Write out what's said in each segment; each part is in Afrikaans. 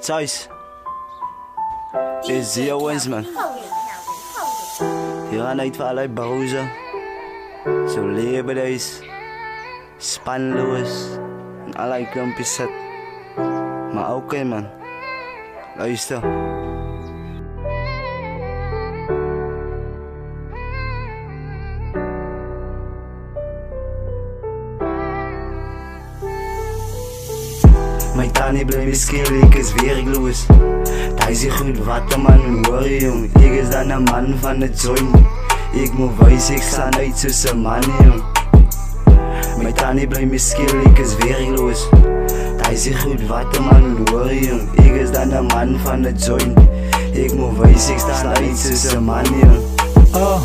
Choice is hier wens man. Die gaan uit vir al die boze. So lewe is spanloos en al die klimpies sit. Maar oké man, luister. My tannie bly my skeel, ek is werkloos. Hy sê goed, wat 'n man hoor jong. Ek is dan 'n man van 'n joint. Ek moet wys ek staan uit soos 'n man jong. My tannie bly my skeel, ek is werkloos. Hy sê goed, wat 'n man hoor jong. Ek is dan 'n man van 'n joint. Ek moet wys ek staan uit soos 'n man jong. Oh,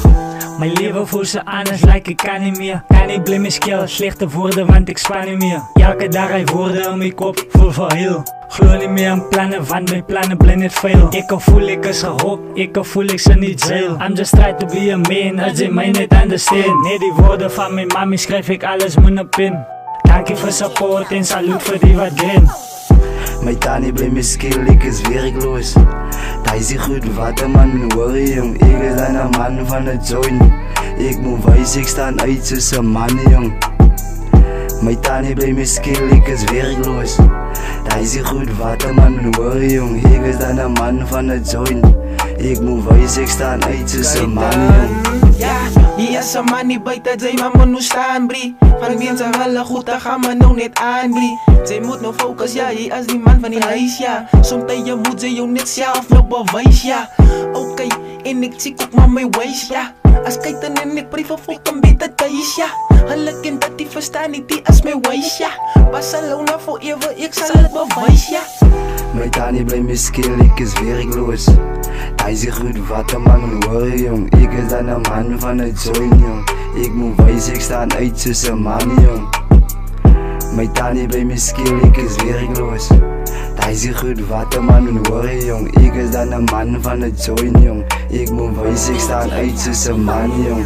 mijn leven voelt ze anders, like ik kan niet meer. Kan niet bly my skill, slechte woorden, want ik span niet meer. Elke dag hij woorden in mijn kop, voel voor heel. Glo niet meer aan plannen, want mijn plannen bly net veel. Ik voel ik is gehoopt, ik voel ik ze niet zeil. I'm just trying to be a man, als je mij niet understand. Nee, die woorden van mijn mami schrijf ik alles met een pen. Dankie voor support en salut voor die wat doen. My tannie bly my skeel, ek is werkloos. Hy sê goed, wat 'n man hoor jong. Ek is dan 'n man van 'n joint. Ek moet wys ek staan uit soos 'n man jong. My tannie bly my skeel, ek is werkloos. Hy sê goed, wat 'n man hoor jong. Ek is dan 'n man van 'n joint. Ek moet wys ek staan uit soos 'n man jong. Ja, hier is 'n man die buite, jy maar moet nou staan brie. Van mense hulle goed, dan gaan maar nou net aan brie. Jy moet nou fokus, ja, jy is die man van die huis, ja. Soms jy moet jy jou net self nou bewys, ja. Oké, en ek sê ook maar my ways, ja. As kyk dan en ek brief of ek kan beter thuis, ja. Hulle ken dat die verstaan nie, die is my ways, ja. Barcelona forever, ek sal het bewys, ja. My tannie bly my skeel, ek is werkloos. Hy sê goed, wat 'n man hoor jong. Ek is dan 'n man van 'n joint jong. Ek moet wys ek staan uit soos 'n man jong. My tannie bly my skeel, ek is werkloos. Hy sê goed, wat 'n man hoor jong. Ek is dan 'n man van 'n joint jong. Ek moet wys ek staan uit soos 'n man jong.